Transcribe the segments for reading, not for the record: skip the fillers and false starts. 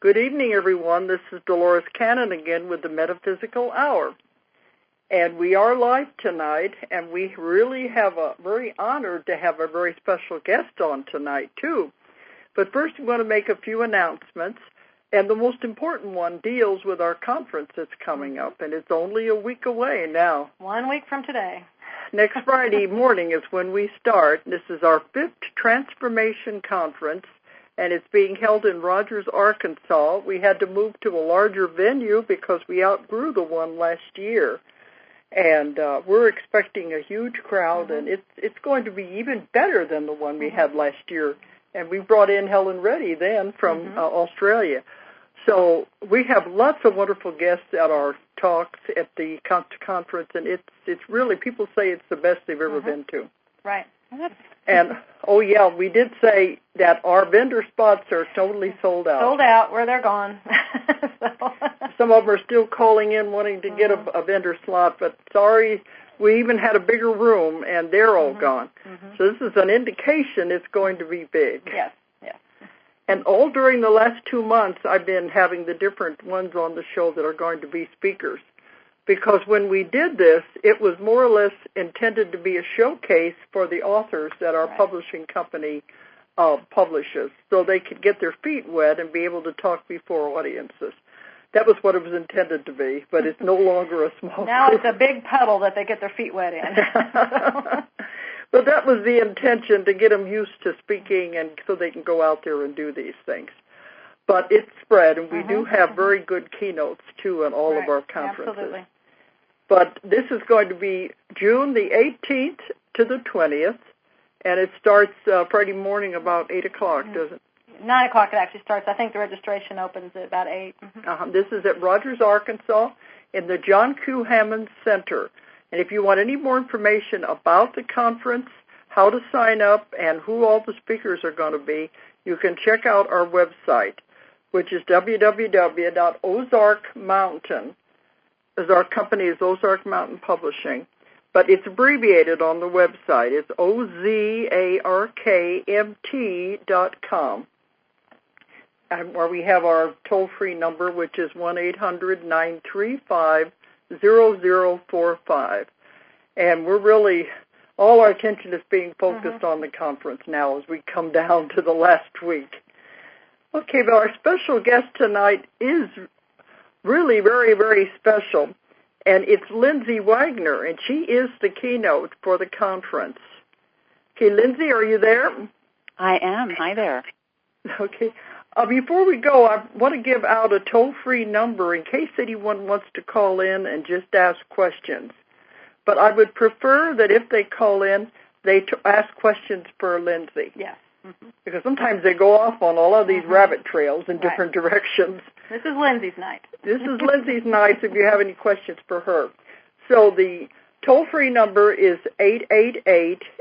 Good evening, everyone. This is Dolores Cannon again with the Metaphysical Hour. And we are live tonight, and we really have a very honored to have a very special guest on tonight, too. But first, I'm going to make a few announcements, and the most important one deals with our conference that's coming up, and it's only a week away now. 1 week from today. Next Friday morning is when we start. This is our 5th Transformation Conference, and it's being held in Rogers, Arkansas. We had to move to a larger venue because we outgrew the one last year. And we're expecting a huge crowd, and it's going to be even better than the one we had last year. And we brought in Helen Reddy then from Australia. So we have lots of wonderful guests at our talks at the conference, and it's really, people say it's the best they've ever been to. Right. And, we did say that our vendor spots are totally sold out. Sold out, where they're gone. Some of them are still calling in wanting to get a vendor slot, but sorry, we even had a bigger room, and they're all gone. So this is an indication it's going to be big. Yes. And all during the last 2 months, I've been having the different ones on the show that are going to be speakers. Because when we did this, it was more or less intended to be a showcase for the authors that our publishing company publishes, so they could get their feet wet and be able to talk before audiences. That was what it was intended to be, but it's no longer a small Now group. It's a big puddle that they get their feet wet in. But that was the intention, to get them used to speaking and so they can go out there and do these things. But it's spread, and we do have very good keynotes, too, in all of our conferences. Absolutely. But this is going to be June the 18th to the 20th, and it starts Friday morning about 8 o'clock, doesn't it? 9 o'clock it actually starts. I think the registration opens at about 8. This is at Rogers, Arkansas, in the John Q. Hammond Center. And if you want any more information about the conference, how to sign up, and who all the speakers are going to be, you can check out our website, which is www.ozarkmountain. As our company is Ozark Mountain Publishing, but it's abbreviated on the website. It's OZARKMT.com, and where we have our toll-free number, which is 1-800-935-0045. And we're really, all our attention is being focused on the conference now as we come down to the last week. Okay, but our special guest tonight is really very, very special, and it's Lindsay Wagner, and she is the keynote for the conference. Okay, Lindsay, are you there? I am. Hi there. Okay. Before we go, I want to give out a toll-free number in case anyone wants to call in and just ask questions. But I would prefer that if they call in, they ask questions for Lindsay. Yes. Because sometimes they go off on all of these rabbit trails in different directions. This is Lindsay's night. This is Lindsay's night if you have any questions for her. So the toll-free number is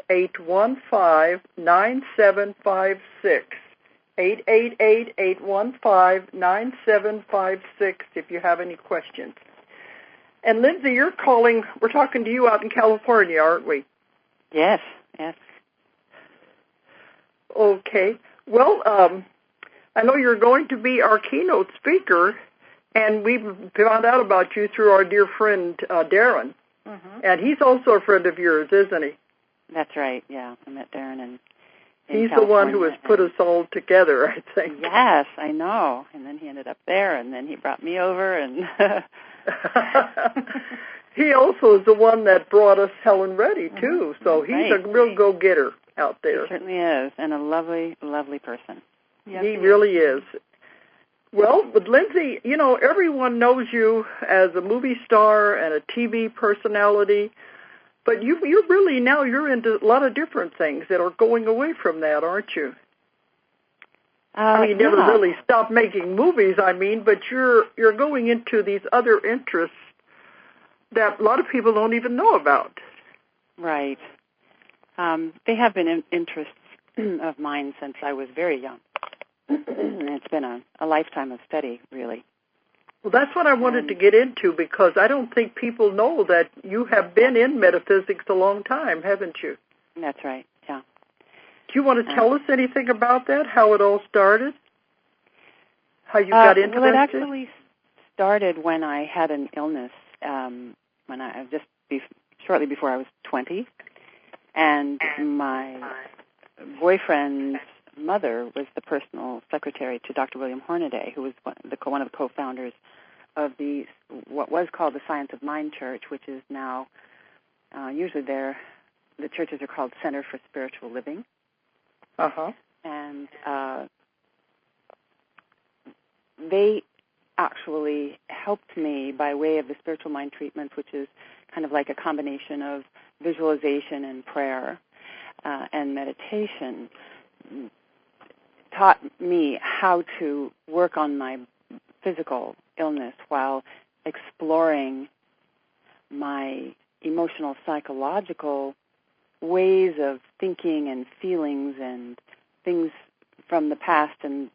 888-815-9756. 888-815-9756 if you have any questions. And Lindsay, we're talking to you out in California, aren't we? Yes. Okay. Well, I know you're going to be our keynote speaker, and we found out about you through our dear friend, Darren. And he's also a friend of yours, isn't he? That's right, yeah. I met Darren in He's California, the one who has put us all together, I think. Yes, I know. And then he ended up there, and then he brought me over, and he also is the one that brought us Helen Reddy, too. So he's a real go-getter out there. He certainly is, and a lovely, lovely person. Yes, he really is. Well, but Lindsay, everyone knows you as a movie star and a TV personality, but you're really now you're into a lot of different things that are going away from that, aren't you? You never really stopped making movies, but you're going into these other interests that a lot of people don't even know about. Right. They have been interests of mine since I was very young. It's been a lifetime of study, really. Well, that's what I wanted to get into, because I don't think people know that you have been in metaphysics a long time, haven't you? That's right, yeah. Do you want to tell us anything about that, how it all started? How you got interested? Well, it actually started when I had an illness, when I shortly before I was 20, and my boyfriend's mother was the personal secretary to Dr. William Hornaday, who was one of the co-founders of what was called the Science of Mind Church, which is now usually the churches are called Center for Spiritual Living. Uh-huh. And they actually helped me by way of the spiritual mind treatments, which is kind of like a combination of visualization and prayer and meditation, taught me how to work on my physical illness while exploring my emotional, psychological ways of thinking and feelings and things from the past, and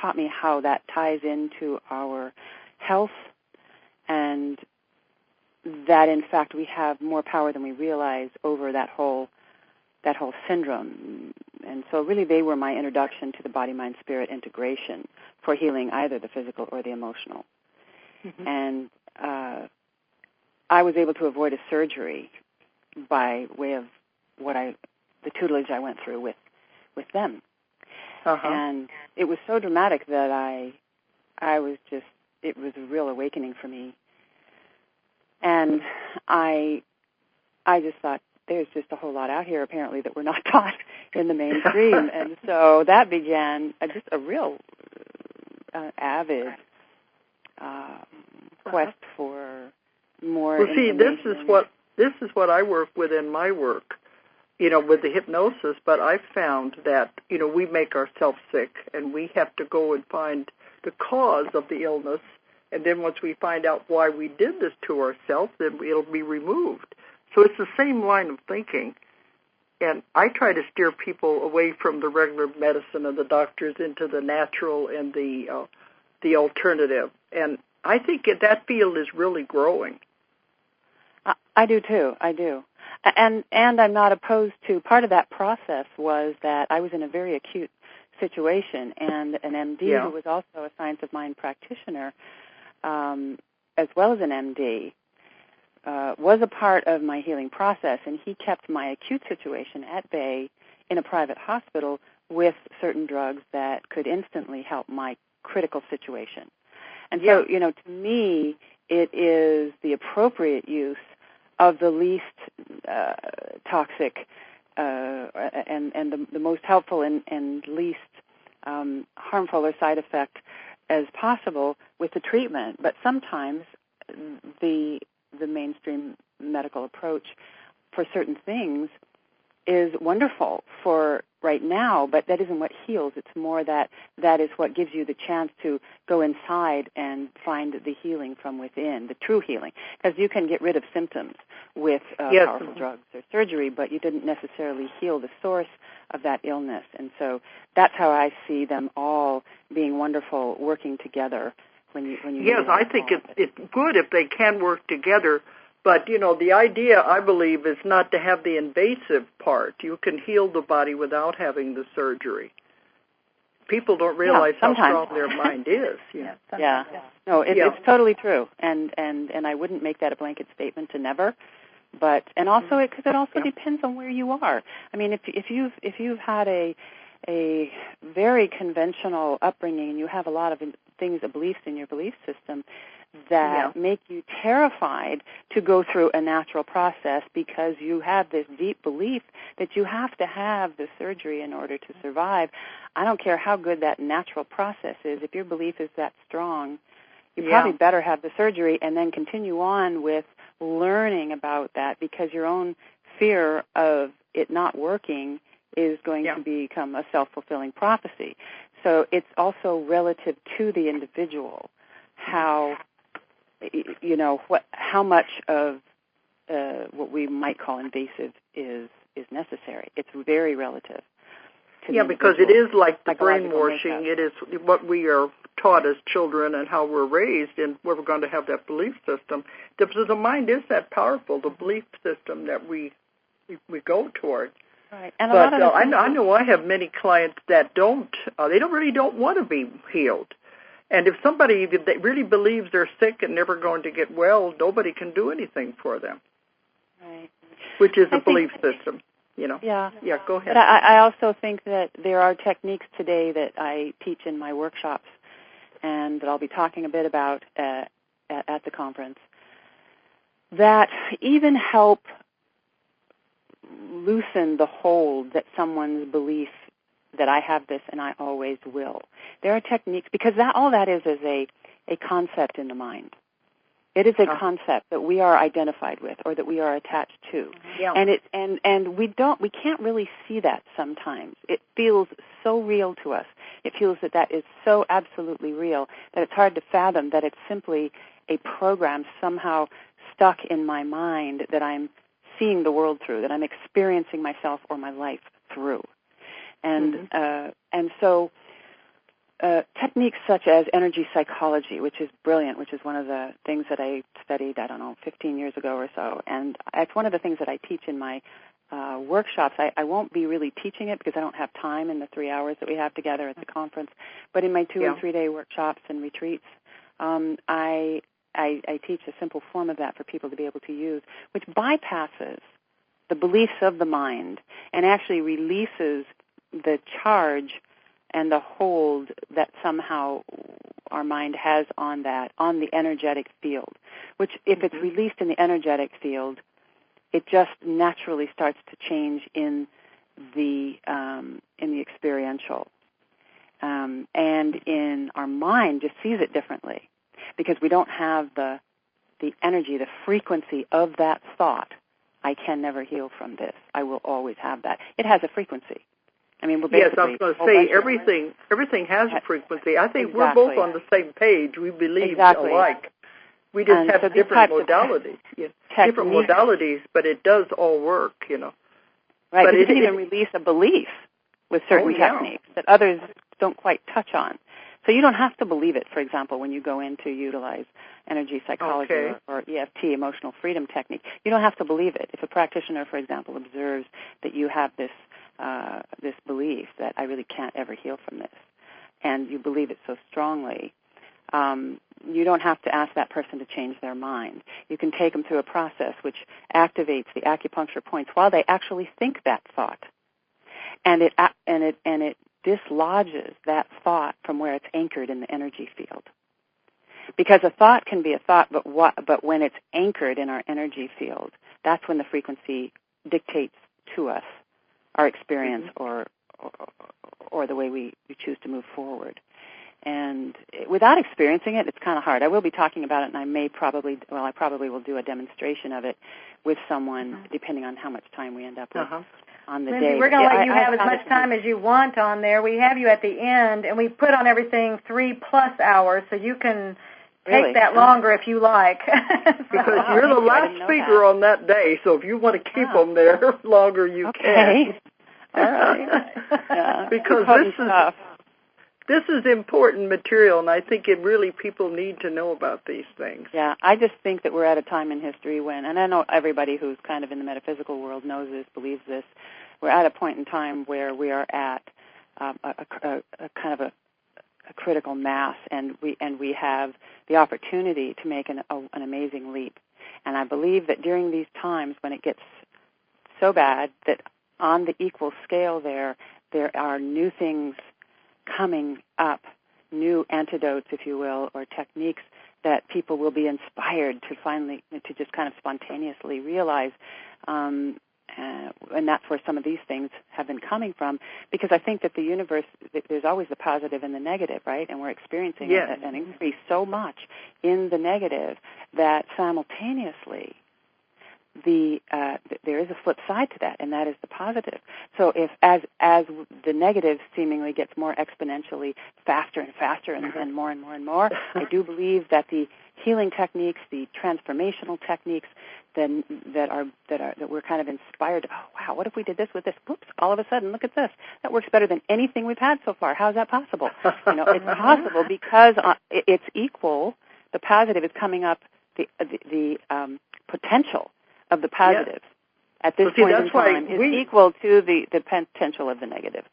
taught me how that ties into our health, and that in fact we have more power than we realize over that whole syndrome. And so really they were my introduction to the body-mind-spirit integration for healing either the physical or the emotional. Mm-hmm. And I was able to avoid a surgery by way of the tutelage I went through with them. Uh-huh. And it was so dramatic that it was a real awakening for me. And I just thought, there's just a whole lot out here apparently that we're not taught in the mainstream. And so that began just a real avid quest for more information. See, this is what I work with in my work, with the hypnosis, but I found that, we make ourselves sick, and we have to go and find the cause of the illness, and then once we find out why we did this to ourselves, then it'll be removed. So it's the same line of thinking, and I try to steer people away from the regular medicine and the doctors into the natural and the alternative, and I think that field is really growing. I do too. I do. And I'm not opposed to, part of that process was that I was in a very acute situation, and an MD who was also a Science of Mind practitioner, as well as an MD, was a part of my healing process, and he kept my acute situation at bay in a private hospital with certain drugs that could instantly help my critical situation. And so, to me, it is the appropriate use of the least toxic and the most helpful and least harmful or side effect as possible with the treatment. But sometimes the mainstream medical approach for certain things is wonderful for right now, but that isn't what heals. It's more that is what gives you the chance to go inside and find the healing from within, the true healing. Because you can get rid of symptoms with powerful drugs or surgery, but you didn't necessarily heal the source of that illness. And so that's how I see them all being wonderful, working together. When you yes, I think it's good if they can work together. But, the idea, I believe, is not to have the invasive part. You can heal the body without having the surgery. People don't realize how strong their mind is. Yeah. No, it's totally true. And I wouldn't make that a blanket statement to never. But, and also, because it also depends on where you are. I mean, if you've had a very conventional upbringing and you have a lot of beliefs in your belief system that make you terrified to go through a natural process because you have this deep belief that you have to have the surgery in order to survive. I don't care how good that natural process is. If your belief is that strong, you probably better have the surgery and then continue on with learning about that, because your own fear of it not working is going to become a self-fulfilling prophecy. So it's also relative to the individual how much of what we might call invasive is necessary. It's very relative. Because it is like the brainwashing. It is what we are taught as children and how we're raised, and where we're going to have that belief system. The mind is that powerful, the belief system that we go toward. Right. And but I know I have many clients that don't want to be healed. And if somebody that really believes they're sick and never going to get well, nobody can do anything for them. Right. Which is a belief system, Yeah. Yeah, go ahead. But I also think that there are techniques today that I teach in my workshops and that I'll be talking a bit about at the conference that even help loosen the hold that someone's belief that I have this and I always will. There are techniques, because all that is a concept in the mind. It is a concept that we are identified with or that we are attached to. Yeah. And we can't really see that sometimes. It feels so real to us. It feels that is so absolutely real that it's hard to fathom that it's simply a program somehow stuck in my mind that I'm seeing the world through, that I'm experiencing myself or my life through. And so techniques such as energy psychology, which is brilliant, which is one of the things that I studied, 15 years ago or so, and it's one of the things that I teach in my workshops. I won't be really teaching it because I don't have time in the 3 hours that we have together at the conference, but in my 2 and 3 day workshops and retreats, I teach a simple form of that for people to be able to use, which bypasses the beliefs of the mind and actually releases the charge and the hold that somehow our mind has on the energetic field, which if it's released in the energetic field, it just naturally starts to change in the experiential. And in our mind just sees it differently because we don't have the energy, the frequency of that thought. I can never heal from this. I will always have that. It has a frequency. I mean, we're basically... Yes, I was going to say, everything has a frequency. I think we're both on the same page. We believe alike. We just have different modalities. Different modalities, but it does all work, Right, but you can even release a belief with certain techniques that others don't quite touch on. So you don't have to believe it, for example, when you go in to utilize energy psychology or EFT, emotional freedom technique. You don't have to believe it. If a practitioner, for example, observes that you have this belief that I really can't ever heal from this, and you believe it so strongly, you don't have to ask that person to change their mind. You can take them through a process which activates the acupuncture points while they actually think that thought, and it dislodges that thought from where it's anchored in the energy field. Because a thought can be a thought, but when it's anchored in our energy field, that's when the frequency dictates to us our experience or the way we choose to move forward. And without experiencing it, it's kind of hard. I will be talking about it, and I probably will do a demonstration of it with someone, depending on how much time we end up with on the Lindsay, day. we're going to let you have as much time as you want on there. We have you at the end, and we put on everything 3+ hours, so you can take that longer if you like. Because you're the last speaker on that day, so if you want to keep them there longer, you can. All right. Because this is important material, and I think people need to know about these things. Yeah, I just think that we're at a time in history when, and I know everybody who's kind of in the metaphysical world knows this, believes this, we're at a point in time where we are at a kind of a critical mass, and we have the opportunity to make an amazing leap. And I believe that during these times when it gets so bad that on the equal scale there are new things coming up, new antidotes, if you will, or techniques that people will be inspired to just kind of spontaneously realize. And that's where some of these things have been coming from, because I think that the universe, there's always the positive and the negative, right? And we're experiencing an increase so much in the negative that simultaneously there is a flip side to that, and that is the positive. So if as the negative seemingly gets more exponentially faster and faster and more and more and more, I do believe that the healing techniques, the transformational techniques that we're kind of inspired. Oh wow, what if we did this with this? Whoops! All of a sudden, look at this. That works better than anything we've had so far. How is that possible? It's possible because it's equal. The positive is coming up. The potential of the positive at this point in time is equal to the potential of the negative.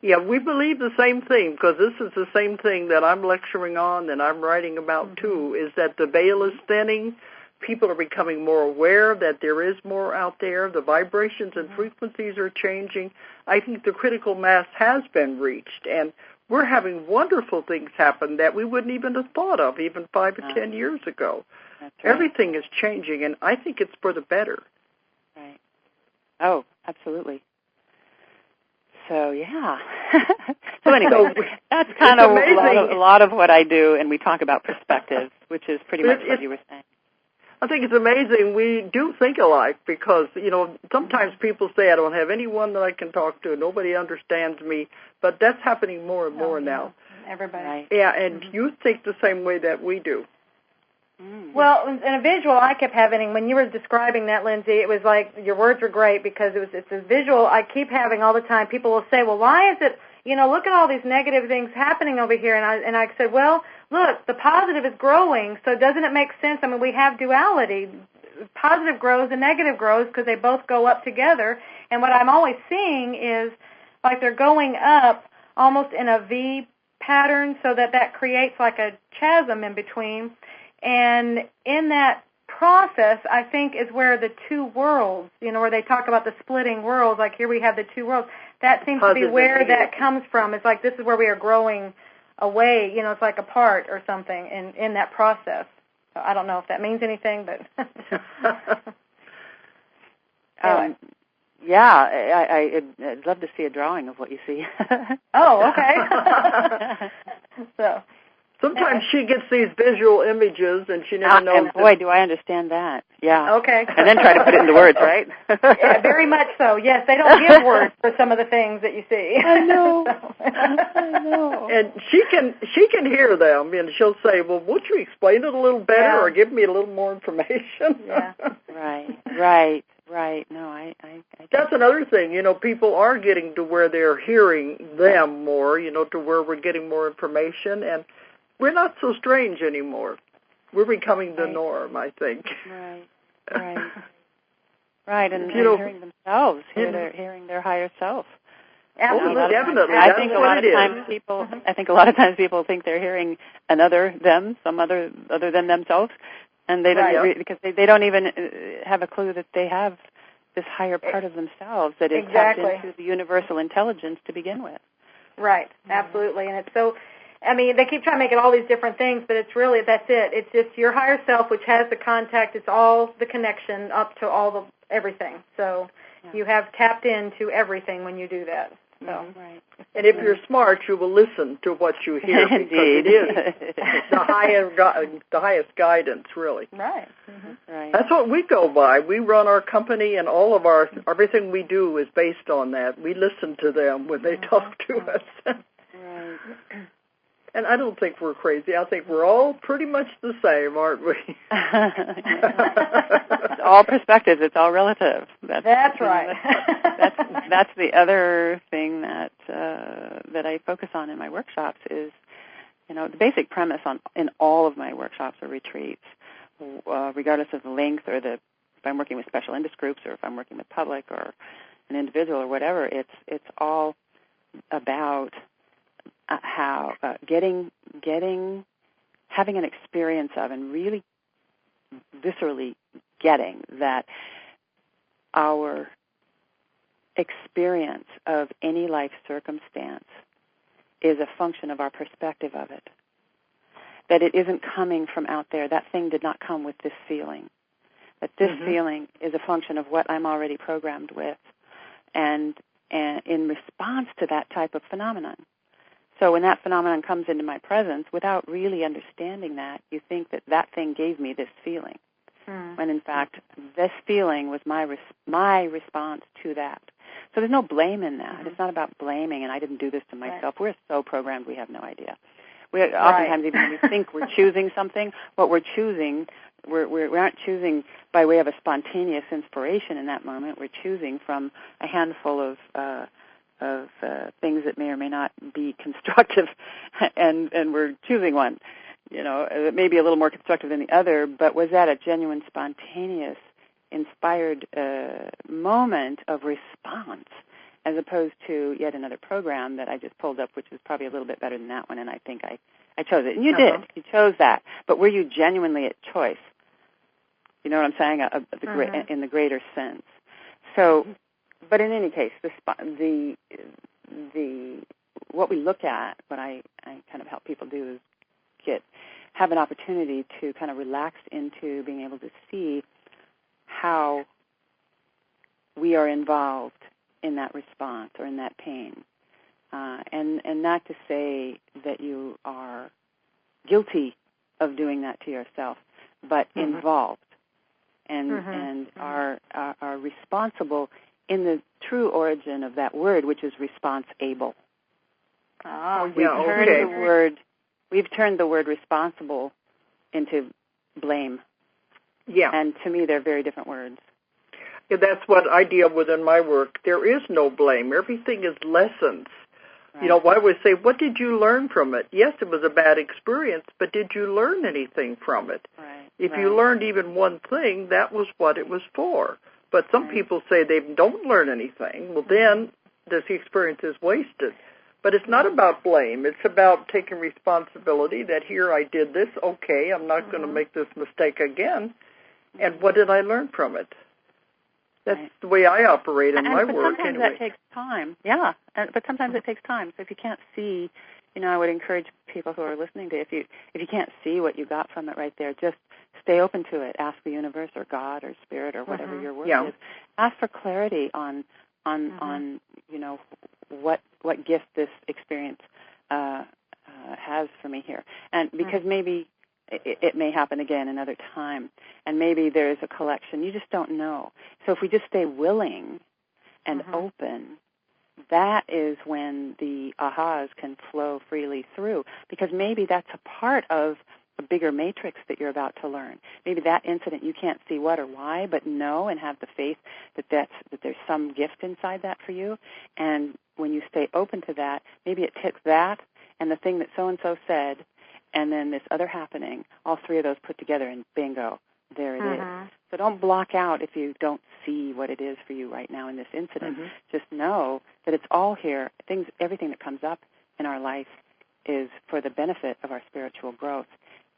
Yeah, we believe the same thing, because this is the same thing that I'm lecturing on and I'm writing about too, is that the veil is thinning. People are becoming more aware that there is more out there. The vibrations and frequencies are changing. I think the critical mass has been reached, and we're having wonderful things happen that we wouldn't even have thought of even 5 or 10 years ago. That's right. Everything is changing, and I think it's for the better. Right. Oh, absolutely. So, yeah. So anyway, that's kind of a lot of what I do, and we talk about perspective, which is pretty much what you were saying. I think it's amazing we do think alike, because, sometimes people say I don't have anyone that I can talk to. Nobody understands me. But that's happening more and more now. Everybody. Right. Yeah, and you think the same way that we do. Well, in a visual I kept having, when you were describing that, Lindsay, it was like your words were great, because it's a visual I keep having all the time. People will say, well, why is it, look at all these negative things happening over here. And I said, well, look, the positive is growing, so doesn't it make sense? I mean, we have duality. Positive grows and negative grows because they both go up together. And what I'm always seeing is like they're going up almost in a V pattern, so that creates like a chasm in between. And in that process, I think, is where the two worlds, where they talk about the splitting worlds, like here we have the two worlds. That seems to be where that comes from. It's like this is where we are growing away, it's like apart or something in that process. So I don't know if that means anything, but... anyway. I'd love to see a drawing of what you see. Oh, okay. So... Sometimes she gets these visual images, and she never knows. And boy, do I understand that. Yeah. Okay. And then try to put it into words, right? Yeah, very much so. Yes, they don't give words for some of the things that you see. I know. I know. And she can hear them, and she'll say, "Well, won't you explain it a little better, or give me a little more information?" Yeah. Right. No, I That's another thing. People are getting to where they're hearing them more. To where we're getting more information, and we're not so strange anymore. We're becoming the norm, I think. Right, and hearing themselves, hearing their higher self. Absolutely, definitely. I think a lot of times people think they're hearing another them, some other than themselves, and they don't because they don't even have a clue that they have this higher part of themselves that is tapped into the universal intelligence to begin with. Right, absolutely, and it's so. I mean, they keep trying to make it all these different things, but it's really, that's it. It's just your higher self, which has the contact. It's all the connection up to everything. So you have tapped into everything when you do that. So. Right. And if you're smart, you will listen to what you hear, because it is the highest guidance, really. Right. Right. That's what we go by. We run our company, and all of everything we do is based on that. We listen to them when they talk to us. Right. And I don't think we're crazy. I think we're all pretty much the same, aren't we? It's all perspectives. It's all relative. That's right. That's the other thing that I focus on in my workshops is, the basic premise in all of my workshops or retreats, regardless of the length or if I'm working with special interest groups or if I'm working with public or an individual or whatever, it's all about how having an experience of and really viscerally getting that our experience of any life circumstance is a function of our perspective of it. That it isn't coming from out there. That thing did not come with this feeling. That this feeling is a function of what I'm already programmed with. And in response to that type of phenomenon. So when that phenomenon comes into my presence, without really understanding that, you think that thing gave me this feeling. When in fact, this feeling was my response to that. So there's no blame in that. It's not about blaming, and I didn't do this to myself. We're so programmed we have no idea. Oftentimes, even when we think we're choosing something, what we're choosing, we aren't choosing by way of a spontaneous inspiration in that moment. We're choosing from a handful of things that may or may not be constructive, and we're choosing one. It may be a little more constructive than the other, but was that a genuine, spontaneous, inspired moment of response as opposed to yet another program that I just pulled up, which was probably a little bit better than that one, and I think I chose it. And you did. You chose that. But were you genuinely at choice? You know what I'm saying? In the greater sense. So, but in any case, the what we look at, what I kind of help people do is have an opportunity to kind of relax into being able to see how we are involved in that response or in that pain. And not to say that you are guilty of doing that to yourself, but involved and are responsible in the true origin of that word, which is response-able. We've turned the word responsible into blame. Yeah. And to me, they're very different words. Yeah, that's what I deal with in my work. There is no blame. Everything is lessons. Right. You know, I would say, what did you learn from it? Yes, it was a bad experience, but did you learn anything from it? Right. If you learned even one thing, that was what it was for. But some people say they don't learn anything. Well, then this experience is wasted. But it's not about blame. It's about taking responsibility that here I did this. Okay, I'm not going to make this mistake again. And what did I learn from it? That's the way I operate in my work. Sometimes anyway. That takes time. Yeah, but sometimes it takes time. So if you can't see, I would encourage people who are listening to if you can't see what you got from it right there, just stay open to it. Ask the universe or God or Spirit or whatever your word is. Ask for clarity on what gift this experience has for me here, and because maybe it may happen again another time, and maybe there is a collection. You just don't know. So if we just stay willing and open, that is when the ahas can flow freely through, because maybe that's a part of a bigger matrix that you're about to learn. Maybe that incident, you can't see what or why, but know and have the faith that there's some gift inside that for you. And when you stay open to that, maybe it takes that and the thing that so-and-so said, and then this other happening, all three of those put together, and bingo, there it is. So don't block out if you don't see what it is for you right now in this incident. Just know that it's all here. Everything that comes up in our life is for the benefit of our spiritual growth.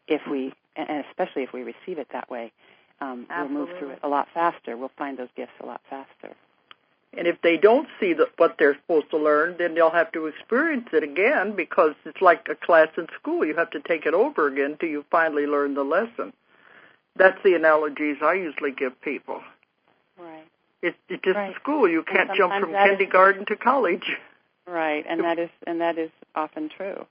If we, and especially if we receive it that way, we'll move through it a lot faster. We'll find those gifts a lot faster. And if they don't see what they're supposed to learn, then they'll have to experience it again, because it's like a class in school. You have to take it over again till you finally learn the lesson. That's the analogies I usually give people. Right. It's just school. You can't jump from kindergarten to college. Right, and that is often true.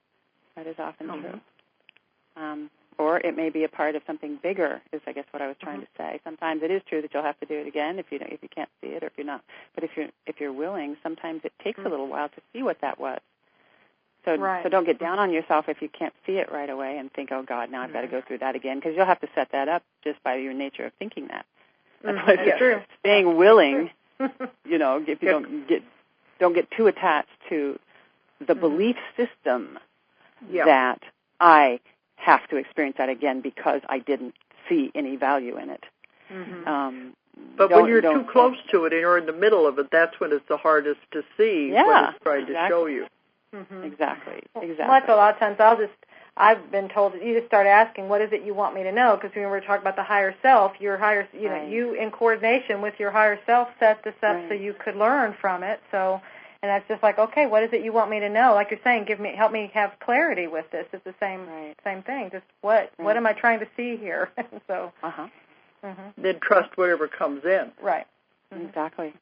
That is often true. Or it may be a part of something bigger, is I guess what I was trying to say. Sometimes it is true that you'll have to do it again if you can't see it, or if you're not. But if you're willing, sometimes it takes a little while to see what that was. So don't get down on yourself if you can't see it right away and think, oh God, now I've got to go through that again, because you'll have to set that up just by your nature of thinking that. That's why it's staying willing. If you don't get too attached to the belief system that I have to experience that again because I didn't see any value in it. But when you're too close to it and you're in the middle of it, that's when it's the hardest to see what it's trying to show you. Exactly. Like a lot of times I've been told that you just start asking, what is it you want me to know? Because when we're talking about the higher self, you in coordination with your higher self set this up so you could learn from it. So, and that's just like, okay, what is it you want me to know? Like you're saying, help me have clarity with this. It's the same thing. Just what am I trying to see here? So, then trust whatever comes in. Right. Exactly.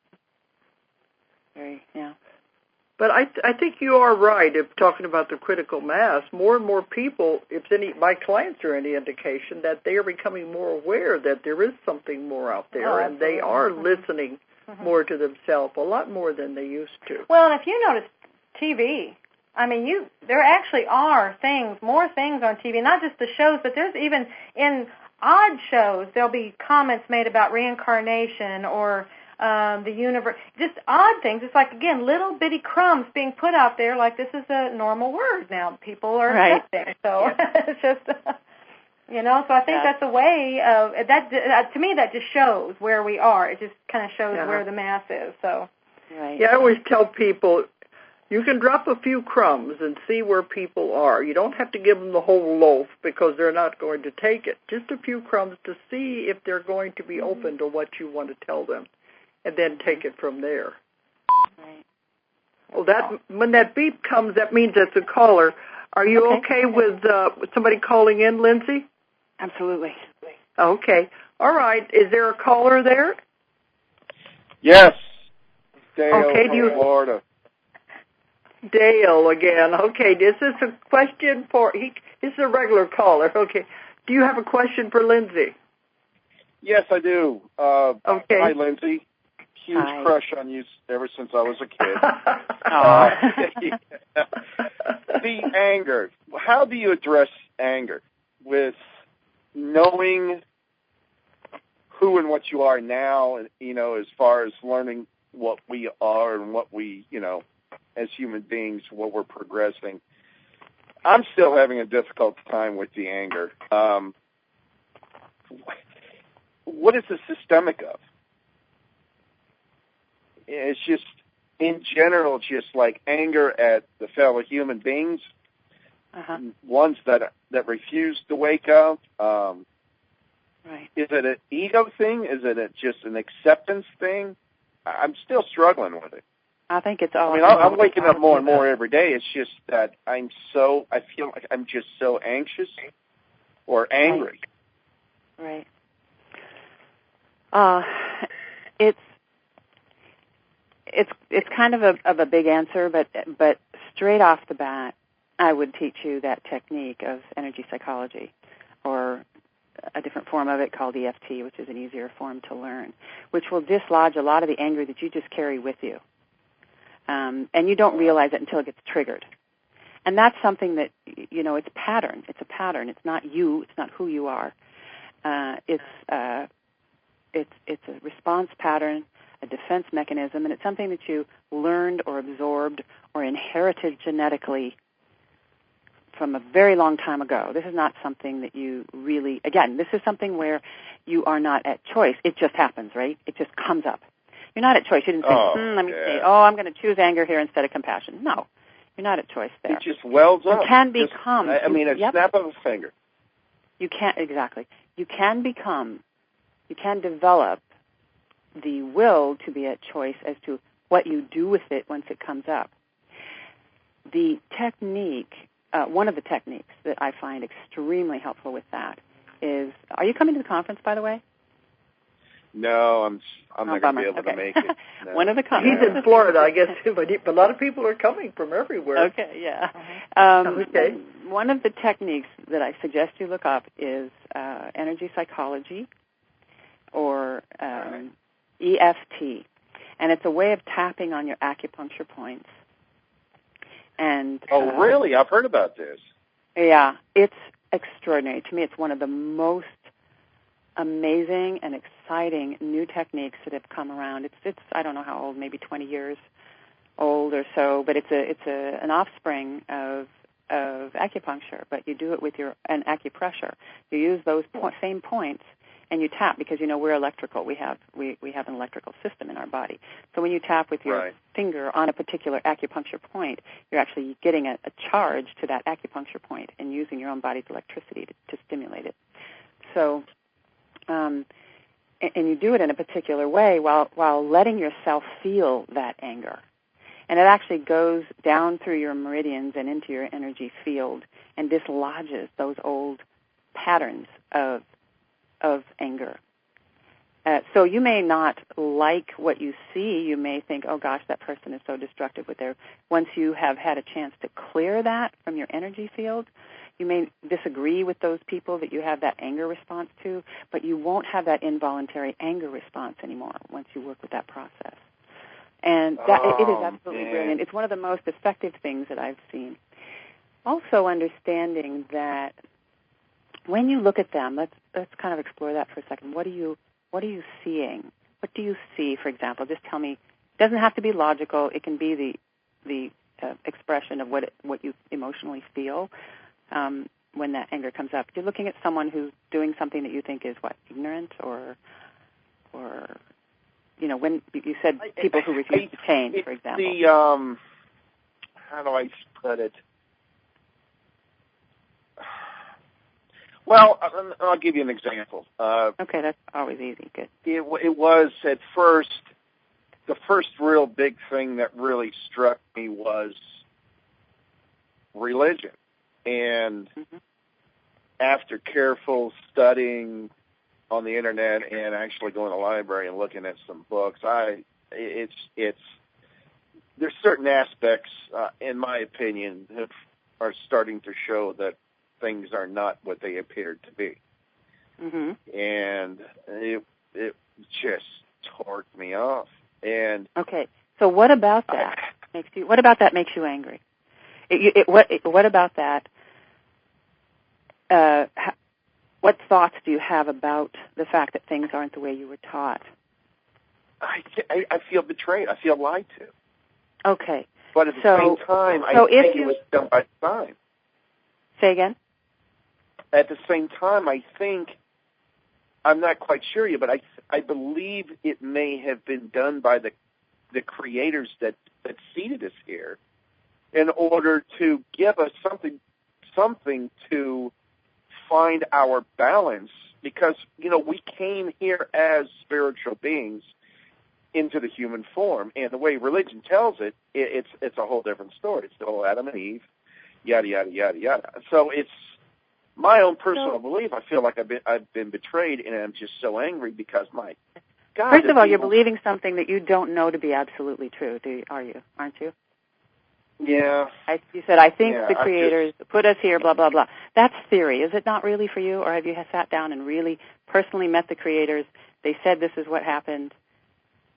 But I think you are right if talking about the critical mass. More and more people, if my clients are any indication, that they are becoming more aware that there is something more out there, and they are listening more to themselves, a lot more than they used to. Well, and if you notice TV, there actually are more things on TV, not just the shows, but there's even in odd shows, there'll be comments made about reincarnation or the universe, just odd things. It's like, again, little bitty crumbs being put out there like this is a normal word now. People are accepting. So it's just, so I think that's a way of, that to me, that just shows where we are. It just kind of shows where the mass is. So Right. Yeah, I always tell people, you can drop a few crumbs and see where people are. You don't have to give them the whole loaf because they're not going to take it. Just a few crumbs to see if they're going to be open to what you want to tell them, and then take it from there. Right. Well, when that beep comes, that means it's a caller. Are you okay with somebody calling in, Lindsay? Absolutely. Okay. All right. Is there a caller there? Yes. Dale from Florida. Dale again. Okay. Is this a question for... This is a regular caller. Okay. Do you have a question for Lindsay? Yes, I do. Okay. Hi, Lindsay. Huge Hi. crush on you ever since I was a kid. The anger. How do you address anger with knowing who and what you are now, and, as far as learning what we are and what we, as human beings, what we're progressing? I'm still having a difficult time with the anger. What is the systemic of? It's just, in general, just like anger at the fellow human beings, ones that refuse to wake up. Right. Is it an ego thing? Is it just an acceptance thing? I'm still struggling with it. I think it's all. I'm waking up more and more every day. It's just that I feel like I'm just so anxious or angry. Right. It's kind of a big answer, but straight off the bat, I would teach you that technique of energy psychology, or a different form of it called EFT, which is an easier form to learn, which will dislodge a lot of the anger that you just carry with you. And you don't realize it until it gets triggered. And that's something that, it's pattern. It's a pattern. It's not you. It's not who you are. It's a response pattern, a defense mechanism, and it's something that you learned or absorbed or inherited genetically from a very long time ago. This is not something that you really, again, this is something where you are not at choice. It just happens, right? It just comes up. You're not at choice. You didn't say, let me see, I'm going to choose anger here instead of compassion. No, you're not at choice there. It just wells up. You can become. A snap of a finger. You can't, exactly. You can develop the will to be at choice as to what you do with it once it comes up. The technique, one of the techniques that I find extremely helpful with that is, are you coming to the conference, by the way? No, I'm not going to be able to make it. No. One of the He's in Florida, I guess, but a lot of people are coming from everywhere. Okay, yeah. Okay. One of the techniques that I suggest you look up is energy psychology, or EFT, and it's a way of tapping on your acupuncture points. And really? I've heard about this. Yeah, it's extraordinary. To me, it's one of the most amazing and exciting new techniques that have come around. It's I don't know how old, maybe 20 years old or so, but it's an offspring of acupuncture. But you do it with an acupressure. You use those same points, and you tap, because we're electrical. We have an electrical system in our body. So when you tap with your finger on a particular acupuncture point, you're actually getting a charge to that acupuncture point and using your own body's electricity to stimulate it. So, and you do it in a particular way while letting yourself feel that anger. And it actually goes down through your meridians and into your energy field and dislodges those old patterns of anger. So you may not like what you see. You may think, oh gosh, that person is so destructive with their... Once you have had a chance to clear that from your energy field, you may disagree with those people that you have that anger response to, but you won't have that involuntary anger response anymore once you work with that process. And it is absolutely brilliant. It's one of the most effective things that I've seen. Also understanding that when you look at them, let's kind of explore that for a second. What are you seeing? What do you see, for example? Just tell me. It doesn't have to be logical. It can be the expression of what you emotionally feel when that anger comes up. If you're looking at someone who's doing something that you think is ignorant or when you said people who refuse to change, for example. How do I put it? Well, I'll give you an example. Okay, that's always easy. Good. It was at first, the first real big thing that really struck me was religion. And after careful studying on the internet and actually going to the library and looking at some books, there's certain aspects, in my opinion, that are starting to show that things are not what they appeared to be. Mm-hmm. And it just torqued me off. And okay, so what about that makes you? What about that makes you angry? What about that? What thoughts do you have about the fact that things aren't the way you were taught? I feel betrayed. I feel lied to. Okay. But at the same time, I think it was done by design. Say again? At the same time, I think, I'm not quite sure yet, but I believe it may have been done by the creators that seeded us here in order to give us something to find our balance, because, we came here as spiritual beings into the human form, and the way religion tells it, it's a whole different story. It's the whole Adam and Eve, yada yada yada yada. So it's my own personal belief. I feel like I've been betrayed, and I'm just so angry because my God. First of all, you're believing something that you don't know to be absolutely true. Aren't you? Yeah. You said, I think the creators put us here, blah blah blah. That's theory, is it not really for you, or have you sat down and really personally met the creators? They said this is what happened.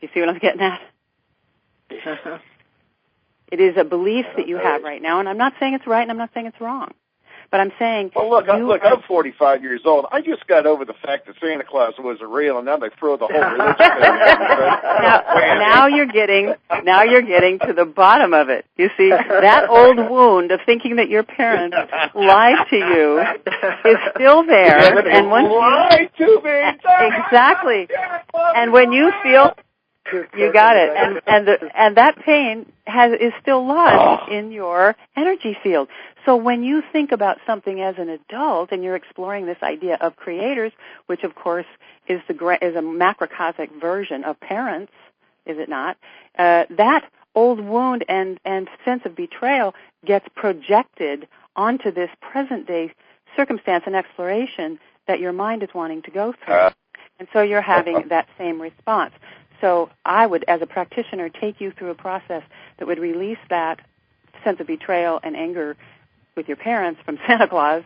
You see what I'm getting at? It is a belief that you have right now, and I'm not saying it's right, and I'm not saying it's wrong. But I'm saying... Well, look, I'm 45 years old. I just got over the fact that Santa Claus wasn't real, and now they throw the whole religion thing. Now you're getting to the bottom of it. You see, that old wound of thinking that your parents lied to you is still there. Yeah, and once lied to me. Exactly. And when you feel... You got it, and that pain is still lodged in your energy field. So when you think about something as an adult, and you're exploring this idea of creators, which of course is a macrocosmic version of parents, is it not? That old wound and sense of betrayal gets projected onto this present day circumstance and exploration that your mind is wanting to go through, and so you're having that same response. So I would, as a practitioner, take you through a process that would release that sense of betrayal and anger with your parents from Santa Claus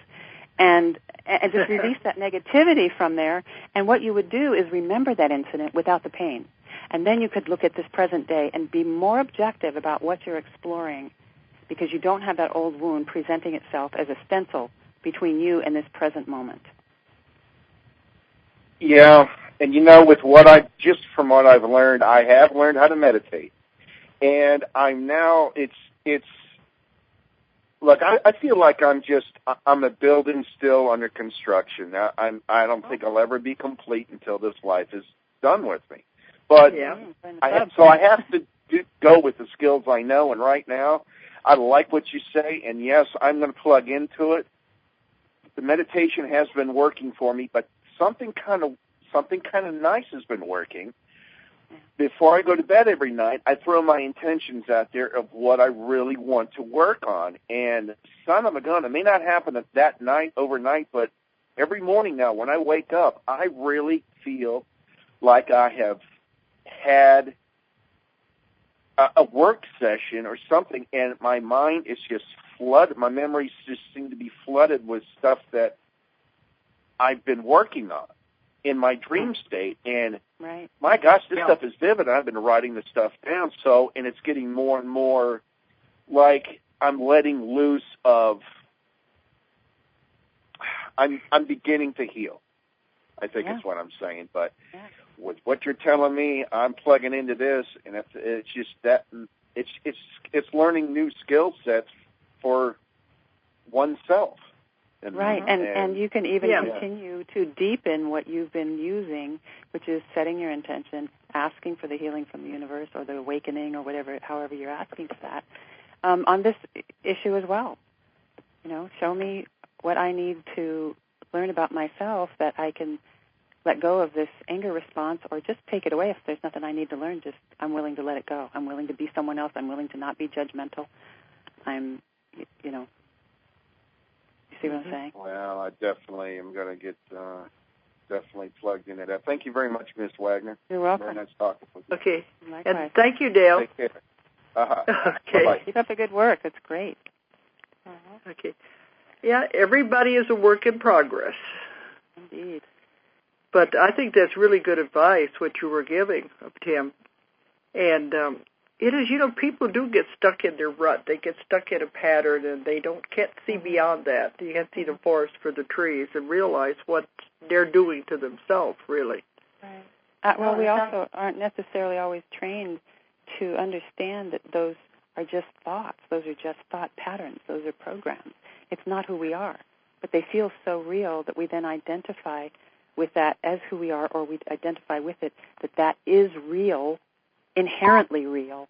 and just release that negativity from there. And what you would do is remember that incident without the pain. And then you could look at this present day and be more objective about what you're exploring, because you don't have that old wound presenting itself as a stencil between you and this present moment. Yeah. And from what I've learned, I have learned how to meditate. And I'm now, look, I feel like I'm a building still under construction. Now, I don't think I'll ever be complete until this life is done with me. But I have to go with the skills I know. And right now, I like what you say. And yes, I'm going to plug into it. The meditation has been working for me, but something kind of nice has been working. Before I go to bed every night, I throw my intentions out there of what I really want to work on. And son of a gun, it may not happen that night, overnight, but every morning now when I wake up, I really feel like I have had a work session or something, and my mind is just flooded. My memories just seem to be flooded with stuff that I've been working on in my dream state, and my gosh, this stuff is vivid. I've been writing this stuff down, and it's getting more and more like I'm letting loose of. I'm beginning to heal, I think is what I'm saying. But with what you're telling me, I'm plugging into this, and it's just that it's learning new skill sets for oneself. And you can even continue to deepen what you've been using, which is setting your intention, asking for the healing from the universe or the awakening or whatever, however you're asking for that, on this issue as well. Show me what I need to learn about myself that I can let go of this anger response, or just take it away. If there's nothing I need to learn, I'm willing to let it go. I'm willing to be someone else. I'm willing to not be judgmental. You see what I'm saying? Well, I definitely am going to get definitely plugged into that. Thank you very much, Ms. Wagner. You're welcome. Very nice talking with you. Okay. Likewise. And thank you, Dale. Take care. Okay. Bye-bye. Keep up the good work. That's great. Okay. Yeah, everybody is a work in progress. Indeed. But I think that's really good advice, what you were giving, Tim. And it is, people do get stuck in their rut. They get stuck in a pattern, and they can't see beyond that. You can't see the forest for the trees and realize what they're doing to themselves, really. Right. Well, we also aren't necessarily always trained to understand that those are just thoughts. Those are just thought patterns. Those are programs. It's not who we are. But they feel so real that we then identify with that as who we are, or we identify with it that is real, inherently real.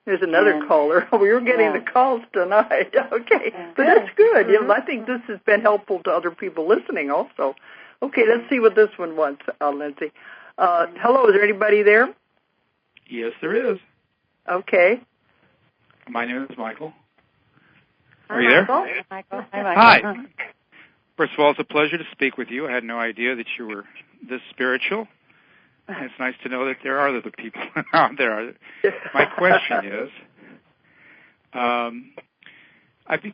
There's another caller. We were getting the calls tonight. Okay. But that's good. Mm-hmm. I think this has been helpful to other people listening also. Okay, let's see what this one wants, Lindsay. Hello, is there anybody there? Yes, there is. Okay. My name is Michael. Hi, Are you there? Michael. Hi. First of all, it's a pleasure to speak with you. I had no idea that you were this spiritual. And it's nice to know that there are other people out there. My question is, I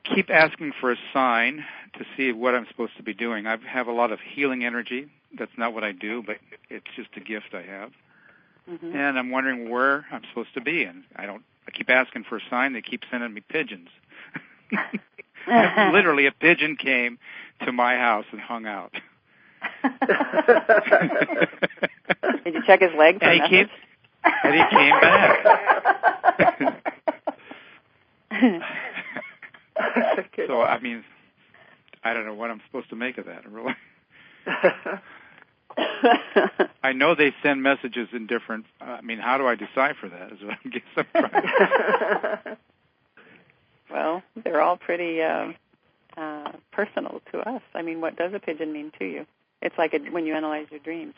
keep asking for a sign to see what I'm supposed to be doing. I have a lot of healing energy. That's not what I do, but it's just a gift I have. Mm-hmm. And I'm wondering where I'm supposed to be. And I keep asking for a sign. They keep sending me pigeons. Literally, a pigeon came to my house and hung out. Did you check his legs? And he came back. So, I don't know what I'm supposed to make of that, really. I know they send messages in different... how do I decipher that? Is what I guess I'm trying to... Well, they're all pretty personal to us. What does a pigeon mean to you? It's like when you analyze your dreams.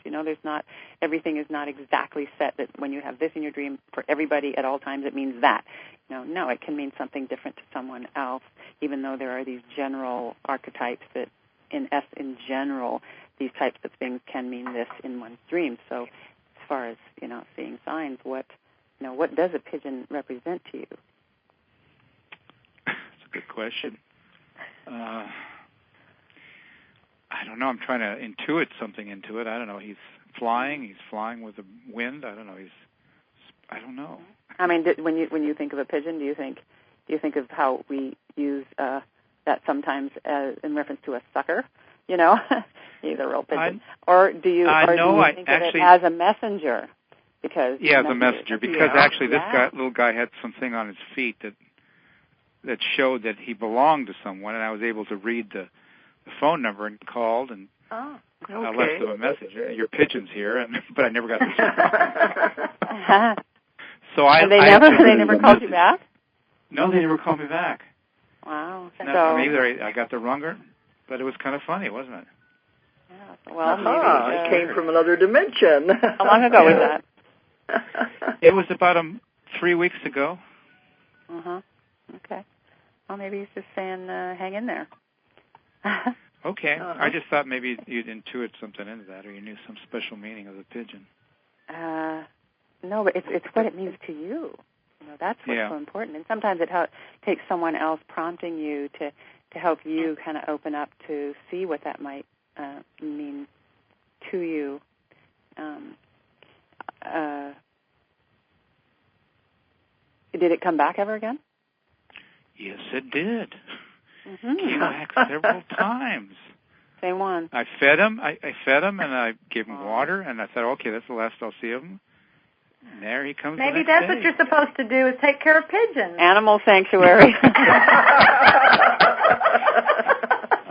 Everything is not exactly set that when you have this in your dream for everybody at all times, it means that. No, it can mean something different to someone else, even though there are these general archetypes that, in general, these types of things can mean this in one's dream. So as far as, seeing signs, what does a pigeon represent to you? That's a good question. I don't know. I'm trying to intuit something into it. I don't know. He's flying with the wind. I don't know. I don't know. When you think of a pigeon, do you think of how we use that sometimes in reference to a sucker? He's a real pigeon. Or do you think of it as a messenger? Because as a messenger. Because actually, this little guy had something on his feet that showed that he belonged to someone, and I was able to read the phone number and called and I left them a message. Your pigeon's here, but I never got this. So they never called you back? No, they never called me back. Wow. Maybe I got the wrong, but it was kind of funny, wasn't it? Yeah. Well, maybe it came from another dimension. How long ago was that? It was about 3 weeks ago. Okay. Well, maybe he's just saying, hang in there. Okay. I just thought maybe you'd intuit something into that, or you knew some special meaning of the pigeon. No, but it's what it means to you. That's what's so important. And sometimes it takes someone else prompting you to help you kind of open up to see what that might mean to you. Did it come back ever again? Yes, it did. Mm-hmm. Came back several times. Same one. I fed him. I fed him, and I gave him water, and I thought, okay, that's the last I'll see of him. And there he comes. Maybe that's what you're supposed to do, is take care of pigeons. Animal sanctuary.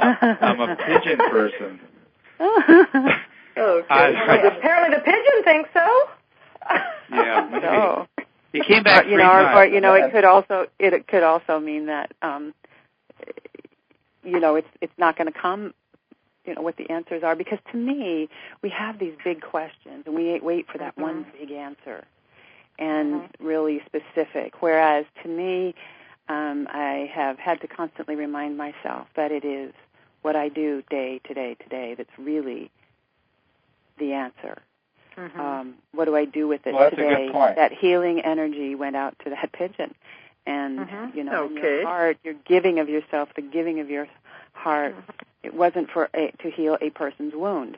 I'm a pigeon person. Apparently the pigeon thinks so. Yeah. So, he came back. It could also mean that it's not going to come. What the answers are, because to me we have these big questions and we wait for that one big answer and really specific. Whereas to me, I have had to constantly remind myself that it is what I do day to day that's really the answer. What do I do with it today? That's a good point. That healing energy went out to that pigeon. And, in your heart, your giving of yourself, the giving of your heart, it wasn't to heal a person's wound,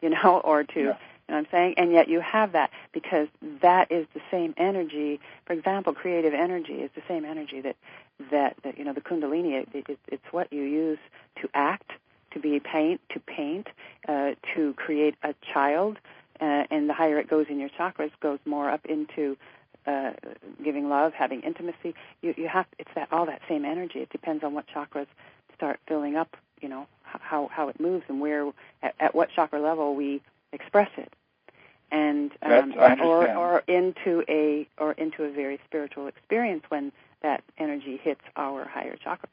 or to, you know what I'm saying? And yet you have that, because that is the same energy. For example, creative energy is the same energy that the Kundalini, it's what you use to act, to paint, to create a child, and the higher it goes in your chakras, goes more up into giving love, having intimacy. You have, it's all that same energy. It depends on what chakras start filling up, how it moves and where, at what chakra level we express it, and or into a very spiritual experience when that energy hits our higher chakras.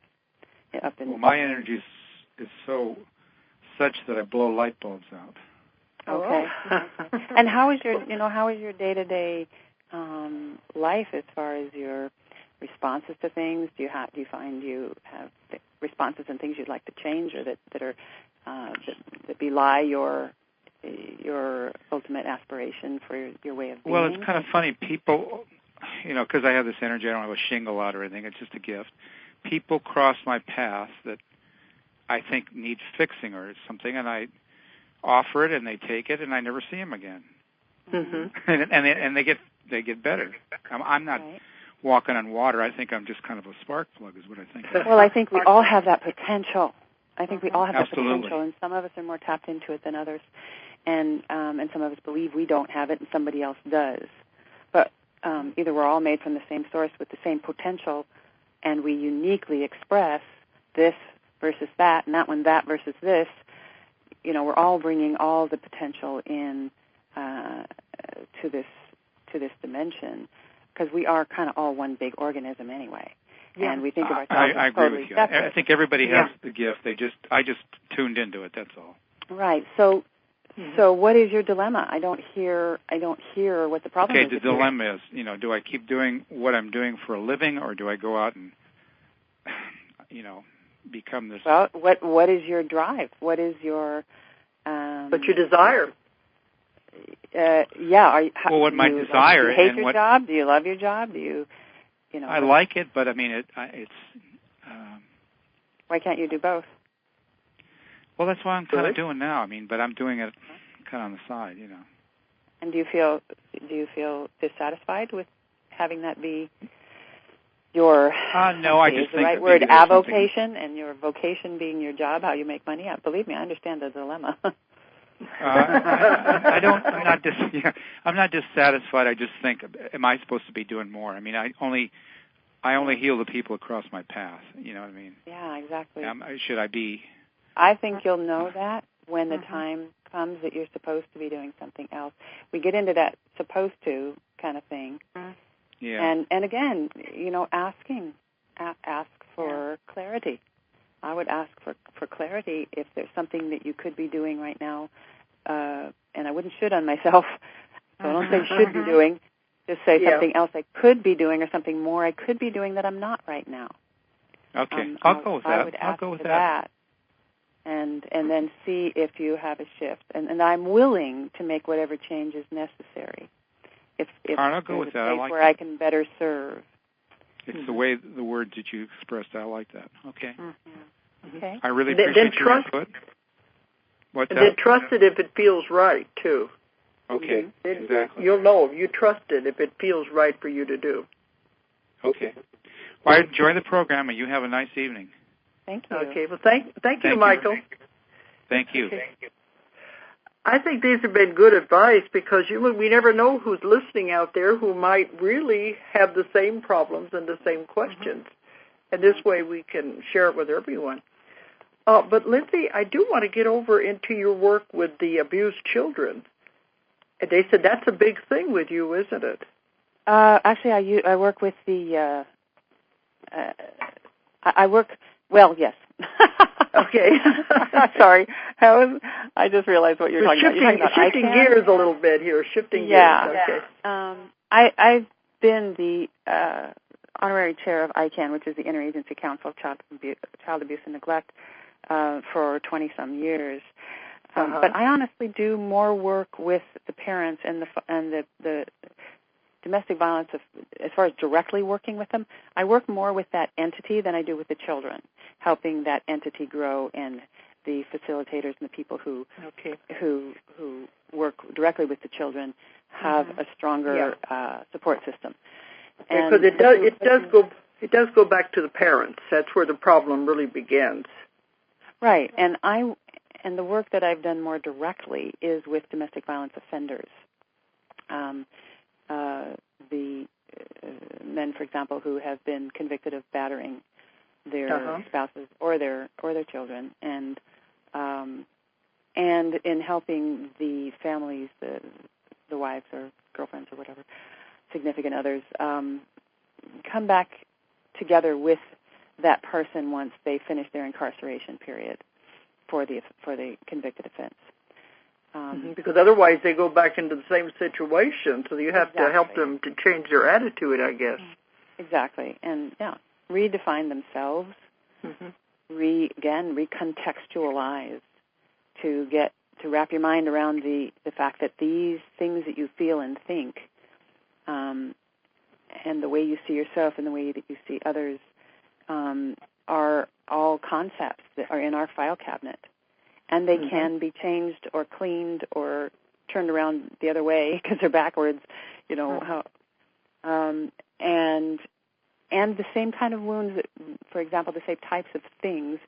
My energy is such that I blow light bulbs out. Okay. And how is your day-to-day life as far as your responses to things? Do you find you have responses and things you'd like to change, or that belie your ultimate aspiration for your way of being? Well, it's kind of funny. People, because I have this energy, I don't have a shingle out or anything. It's just a gift. People cross my path that I think need fixing or something, and I offer it, and they take it, and I never see them again. And they get better. I'm not walking on water. I think I'm just kind of a spark plug, is what I think. Well, I think we all have that potential. I think we all have Absolutely. that potential, and some of us are more tapped into it than others, and some of us believe we don't have it, and somebody else does. But either we're all made from the same source with the same potential, and we uniquely express this versus that, and that one that versus this. We're all bringing all the potential in to this dimension, because we are kind of all one big organism anyway. Yeah. And we think of ourselves I as agree totally with you. separate. I think everybody has the gift. I just tuned into it. That's all. Right. So what is your dilemma? I don't hear what the problem is. Okay, the dilemma is, do I keep doing what I'm doing for a living, or do I go out and, become this? Well, what is your drive? What is your what you desire? What my desire? Do you hate and your job? Do you love your job? Do you? I like it, but I mean, it's. Why can't you do both? Well, that's what I'm kind of doing now. But I'm doing it kind of on the side, And do you feel dissatisfied with having that be your? No, I just the think right word, avocation, and your vocation being your job, how you make money. Believe me, I understand the dilemma. I'm not dissatisfied. I just think, am I supposed to be doing more? I only heal the people across my path. You know what I mean? Yeah, exactly. Should I be? I think you'll know that when the time comes that you're supposed to be doing something else. We get into that supposed to kind of thing. Yeah. And again, ask for clarity. I would ask for clarity if there's something that you could be doing right now, and I wouldn't should on myself, so I don't say should be doing, just say something else I could be doing or something more I could be doing that I'm not right now. Okay, I'll go with that. I would ask for that. And then see if you have a shift. And I'm willing to make whatever change is necessary. If I'll go with that. I like where I can better serve. It's the way the words that you expressed. I like that. Okay. Okay. I really appreciate your input. What's that? Then trust it if it feels right, too. Okay, exactly. You'll know. You trust it if it feels right for you to do. Okay. Well, I enjoy the program, and you have a nice evening. Thank you. Okay. Well, thank you, Michael. Thank you. I think these have been good advice, because we never know who's listening out there who might really have the same problems and the same questions. And this way we can share it with everyone. But Lindsay, I do want to get over into your work with the abused children. And they said that's a big thing with you, isn't it? Actually, I work with the. I work. Well, yes. Okay. Sorry, I just realized what you're talking about. You're talking about shifting gears a little bit here. Shifting gears. Okay. I've been the honorary chair of ICANN, which is the Interagency Council of Child Abuse and Neglect, for 20-some years. But I honestly do more work with the parents and the domestic violence, as far as directly working with them. I work more with that entity than I do with the children, helping that entity grow, and the facilitators and the people who work directly with the children have a stronger support system. Because it does go back to the parents. That's where the problem really begins. Right, and the work that I've done more directly is with domestic violence offenders. The men, for example, who have been convicted of battering their spouses or their children, and in helping the families, the wives or girlfriends or whatever, significant others, come back together with that person once they finish their incarceration period for the convicted offense. Because otherwise they go back into the same situation, so you have to help them to change their attitude, I guess. Exactly, and redefine themselves, recontextualize, to wrap your mind around the fact that these things that you feel and think, and the way you see yourself and the way that you see others, are all concepts that are in our file cabinet. And they can be changed or cleaned or turned around the other way because they're backwards, and the same kind of wounds, that, for example, the same types of things,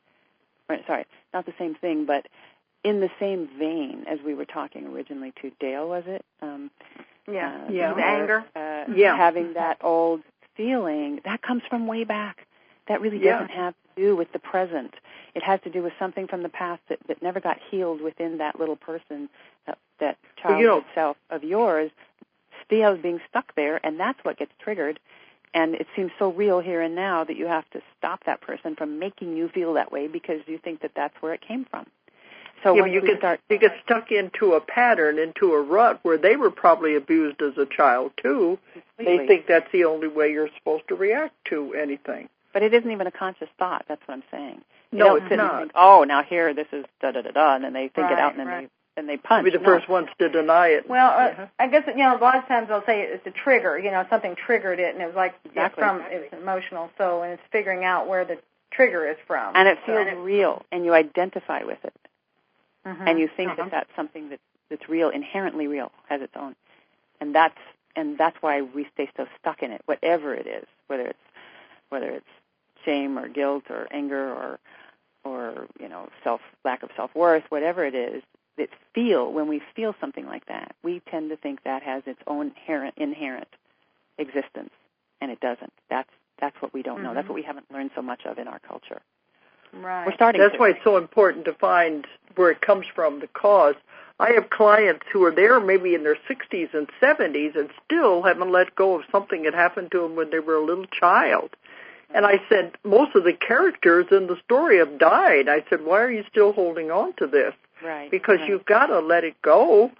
not the same thing, but in the same vein as we were talking originally to Dale, was it? The anger. Having that old feeling, that comes from way back. That really doesn't have to do with the present. It has to do with something from the past that never got healed within that little person, that childhood self of yours, still being stuck there, and that's what gets triggered. And it seems so real here and now that you have to stop that person from making you feel that way because you think that that's where it came from. So you get stuck into a pattern, into a rut where they were probably abused as a child too. Completely. They think that's the only way you're supposed to react to anything. But it isn't even a conscious thought. That's what I'm saying. No, it's not. Think, now here, this is da-da-da-da, and then they think it out, and then they punch. Be the first ones to deny it. Well, I guess, a lot of times they'll say it's a trigger, something triggered it, and it was like, it's emotional, and it's figuring out where the trigger is from. And it feels real, and you identify with it. And you think that that's something that's real, inherently real, has its own. And that's why we stay so stuck in it, whatever it is, whether it's shame or guilt or anger or lack of self-worth, whatever it is, when we feel something like that, we tend to think that has its own inherent existence, and it doesn't. That's what we don't know. That's what we haven't learned so much of in our culture. Right. We're starting. That's why it's so important to find where it comes from, the cause. I have clients who are there maybe in their 60s and 70s and still haven't let go of something that happened to them when they were a little child. And I said, most of the characters in the story have died. I said, why are you still holding on to this? Right. Because you've got to let it go.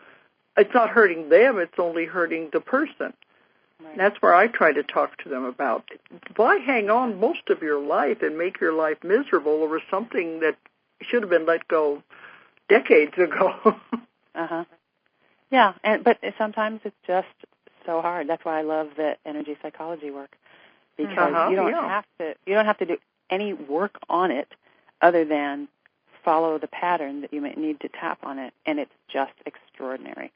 It's not hurting them, it's only hurting the person. Right. That's where I try to talk to them about. Why hang on most of your life and make your life miserable over something that should have been let go decades ago? Yeah, but sometimes it's just so hard. That's why I love the energy psychology work. Because you don't have to do any work on it other than follow the pattern that you might need to tap on it, and it's just extraordinary.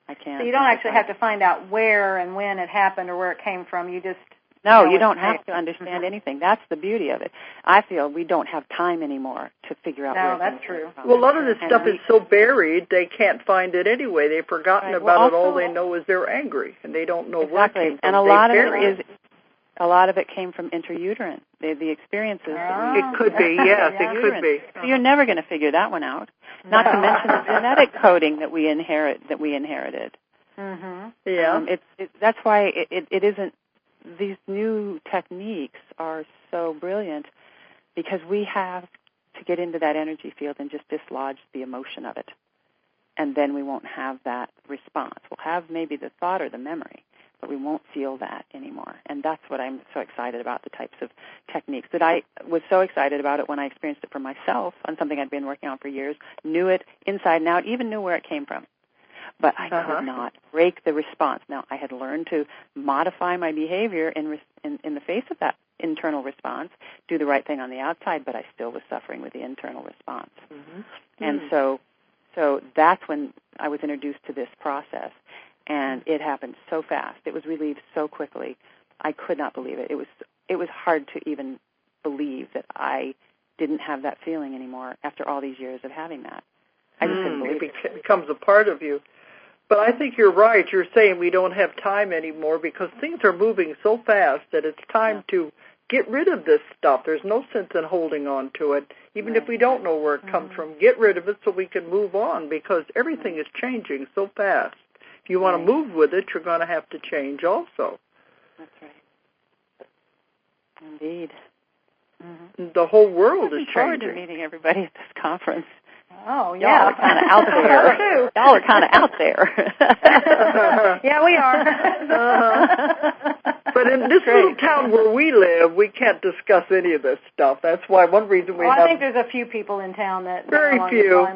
I can't. So you don't actually have to find out where and when it happened or where it came from. You just you don't have to understand anything. That's the beauty of it. I feel we don't have time anymore to figure out. No, that's true. Well, a lot of this stuff is so buried they can't find it anyway. They've forgotten about it. All they know is they're angry and they don't know where it came from. And a lot of it is. a lot of it came from intrauterine, the experiences. That it could be, yes, it could be. So you're never going to figure that one out. Not to mention the genetic coding that we inherited. Mm-hmm. Yeah. That's why it isn't. These new techniques are so brilliant because we have to get into that energy field and just dislodge the emotion of it. And then we won't have that response. We'll have maybe the thought or the memory, but we won't feel that anymore. And that's what I'm so excited about, the types of techniques that I was so excited about it when I experienced it for myself on something I'd been working on for years, knew it inside and out, even knew where it came from. But I could not break the response. Now, I had learned to modify my behavior in the face of that internal response, do the right thing on the outside, but I still was suffering with the internal response. Mm-hmm. And so that's when I was introduced to this process, and it happened so fast. It was relieved so quickly. I could not believe it. It was hard to even believe that I didn't have that feeling anymore after all these years of having that. I just couldn't believe it. It becomes a part of you. But I think you're right. You're saying we don't have time anymore because things are moving so fast that it's time to get rid of this stuff. There's no sense in holding on to it, even if we don't know where it comes from. Get rid of it so we can move on because everything is changing so fast. If you want to move with it, you're going to have to change also. That's right. Indeed. Mm-hmm. The whole world is changing. I'm looking forward to meeting everybody at this conference. Oh, yeah. Y'all are kind of out there. Y'all are kind of out there. Yeah, we are. But in this little town where we live, we can't discuss any of this stuff. That's why one reason we have... I think there's a few people in town that... Very few.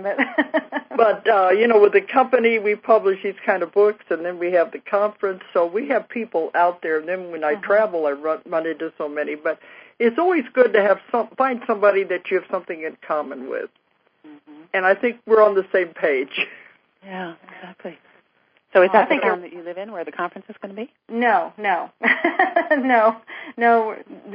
But, with the company, we publish these kind of books, and then we have the conference. So we have people out there. And then when I travel, I run into so many. But it's always good to have find somebody that you have something in common with. And I think we're on the same page. Yeah, exactly. So is that the town that you live in where the conference is going to be? No. No. Is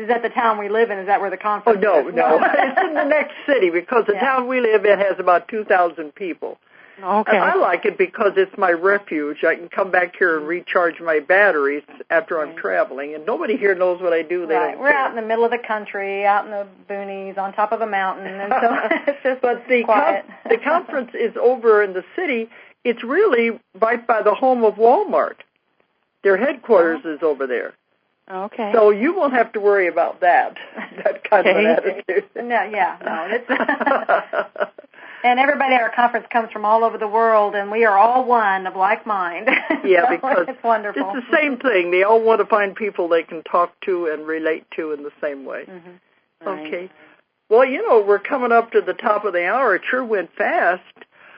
that the town we live in? Is that where the conference is? No. It's in the next city because the town we live in has about 2,000 people. Okay. And I like it because it's my refuge. I can come back here and recharge my batteries after I'm traveling, and nobody here knows what I do. They don't We're care. out in the middle of the country, out in the boonies, on top of a mountain, and so it's just quiet. The conference is over in the city. It's really right by the home of Walmart. Their headquarters is over there. Okay. So you won't have to worry about that kind of an attitude. And everybody at our conference comes from all over the world, and we are all one of like mind. Yeah, because it's wonderful. It's the same thing. They all want to find people they can talk to and relate to in the same way. Mm-hmm. Right. Okay. Well, we're coming up to the top of the hour. It sure went fast.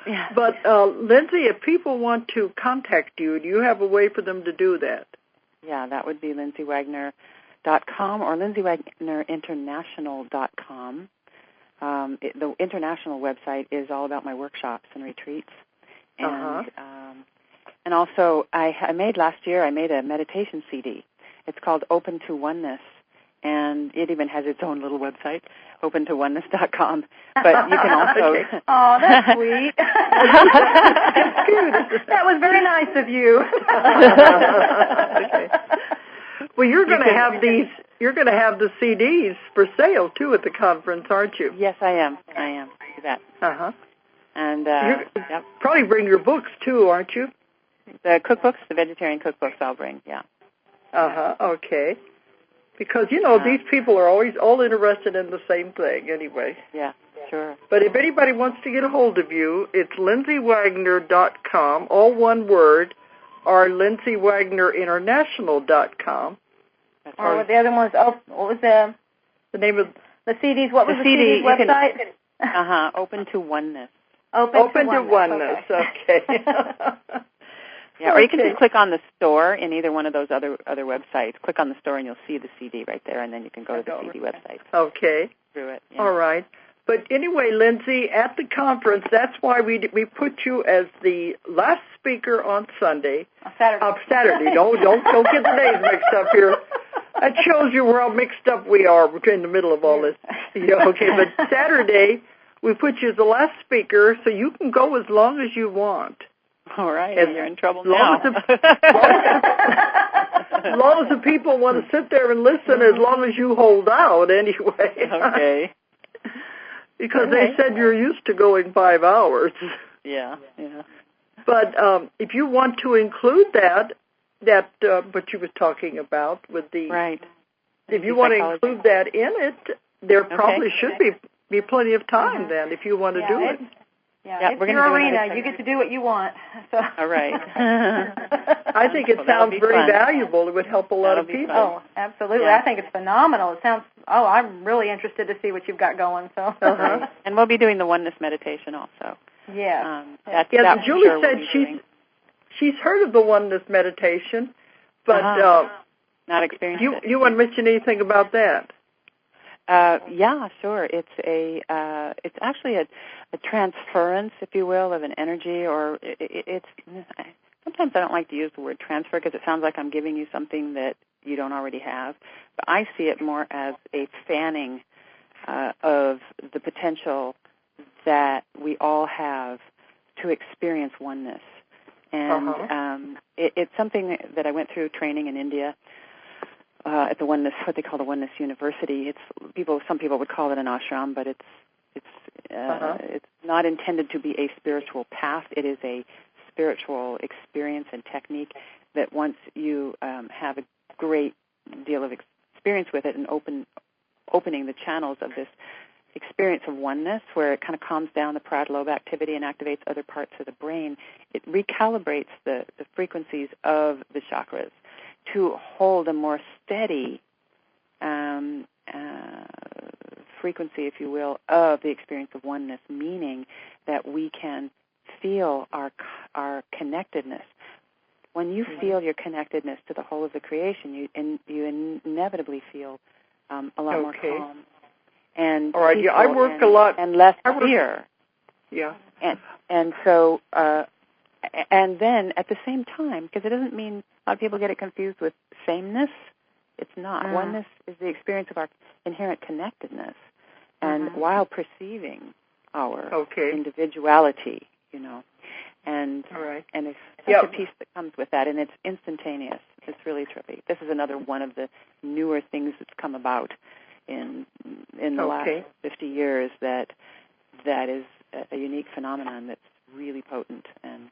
Yeah. But, Lindsay, if people want to contact you, do you have a way for them to do that? Yeah, that would be LindsayWagner.com or LindsayWagnerInternational.com. The international website is all about my workshops and retreats. And also, I made a meditation CD. It's called Open to Oneness, and it even has its own little website, OpenToOneness.com. But you can also... Oh, that's sweet. That was very nice of you. Okay. Well, you're going to have these. You're going to have the CDs for sale too at the conference, aren't you? Yes, I am. Do that. And probably bring your books too, aren't you? The cookbooks, the vegetarian cookbooks, I'll bring. Yeah. Okay. Because these people are always all interested in the same thing, anyway. Yeah. Sure. But if anybody wants to get a hold of you, it's LindsayWagner.com, all one word, or LindsayWagnerInternational.com. Or the other one was, what was the name of the CDs? What was the CD's website? Open to Oneness. Open to Oneness. Okay. Yeah, or you can just click on the store in either one of those other websites. Click on the store and you'll see the CD right there, and then you can go to the CD website. Okay. Through it. Yeah. All right. But anyway, Lindsay, at the conference, that's why we put you as the last speaker on Sunday. Saturday. Don't get the names mixed up here. That shows you how mixed up we are. We're in the middle of all this. Okay, but Saturday, we put you as the last speaker, so you can go as long as you want. All right, you're in trouble now. As as long as the people want to sit there and listen, as long as you hold out, anyway. Okay. Because they said you're used to going 5 hours. Yeah. But if you want to include that what you was talking about with the right. If you want to include that in it, there probably should be plenty of time then if you want to do it. Yeah, it's your arena. You get to do what you want. So. All right. I think it sounds very valuable. It would help a lot of people. Oh, absolutely. Yeah. I think it's phenomenal. It sounds, I'm really interested to see what you've got going. So. And we'll be doing the Oneness Meditation also. Yeah. Julie said she's heard of the Oneness Meditation, but not experienced it. You want to mention anything about that? Yeah, sure. It's actually a transference, if you will, of an energy, or it's. Sometimes I don't like to use the word transfer because it sounds like I'm giving you something that you don't already have. But I see it more as a fanning of the potential that we all have to experience oneness, and it's something that I went through training in India. At the Oneness, what they call the Oneness University. Some people would call it an ashram, but it's not intended to be a spiritual path. It is a spiritual experience and technique that once you have a great deal of experience with it and opening the channels of this experience of oneness, where it kind of calms down the parietal lobe activity and activates other parts of the brain, it recalibrates the frequencies of the chakras to hold a more steady frequency, if you will, of the experience of oneness, meaning that we can feel our connectedness. When you feel your connectedness to the whole of the creation, you inevitably feel a lot more calm. And all right, I work a lot and less fear. Yeah. And so and then at the same time, because it doesn't mean a lot of people get it confused with sameness. It's not. Oneness is the experience of our inherent connectedness, and while perceiving our individuality, and it's such a piece that comes with that, and it's instantaneous. It's really trippy. This is another one of the newer things that's come about in the last 50 years that is a unique phenomenon that's really potent. And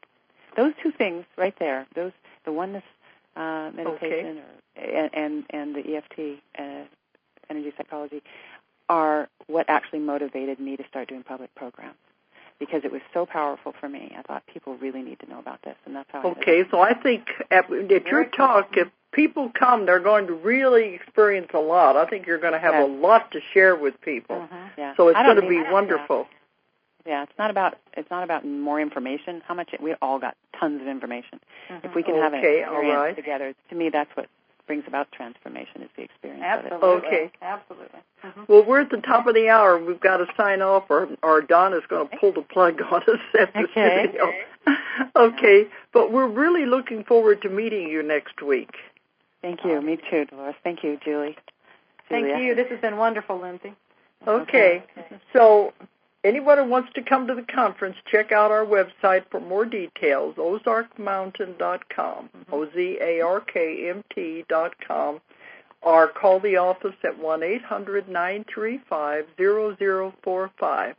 those two things right there, the oneness meditation and the EFT, energy psychology, are what actually motivated me to start doing public programs, because it was so powerful for me. I thought people really need to know about this, and that's how I did it. So I think at your talk, if people come, they're going to really experience a lot. I think you're going to have a lot to share with people. So it's going to be wonderful. Yeah, it's not about more information. We all got tons of information. If we can have an experience together, to me, that's what brings about transformation, is the experience of it. Absolutely. Well, we're at the top of the hour. We've got to sign off, or Don is going to pull the plug on us after this video. But we're really looking forward to meeting you next week. Thank you. Me too, Dolores. Thank you, Julie. Thank you. This has been wonderful, Lindsay. So anyone who wants to come to the conference, check out our website for more details, ozarkmountain.com, OZARKMT.com, or call the office at 1-800-935-0045.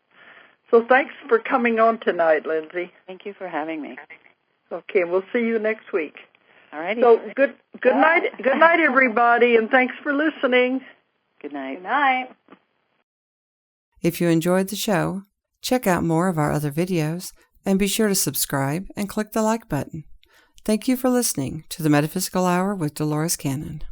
So thanks for coming on tonight, Lindsay. Thank you for having me. Okay, and we'll see you next week. All righty. So good night, everybody, and thanks for listening. Good night. Good night. If you enjoyed the show, check out more of our other videos and be sure to subscribe and click the like button. Thank you for listening to the Metaphysical Hour with Dolores Cannon.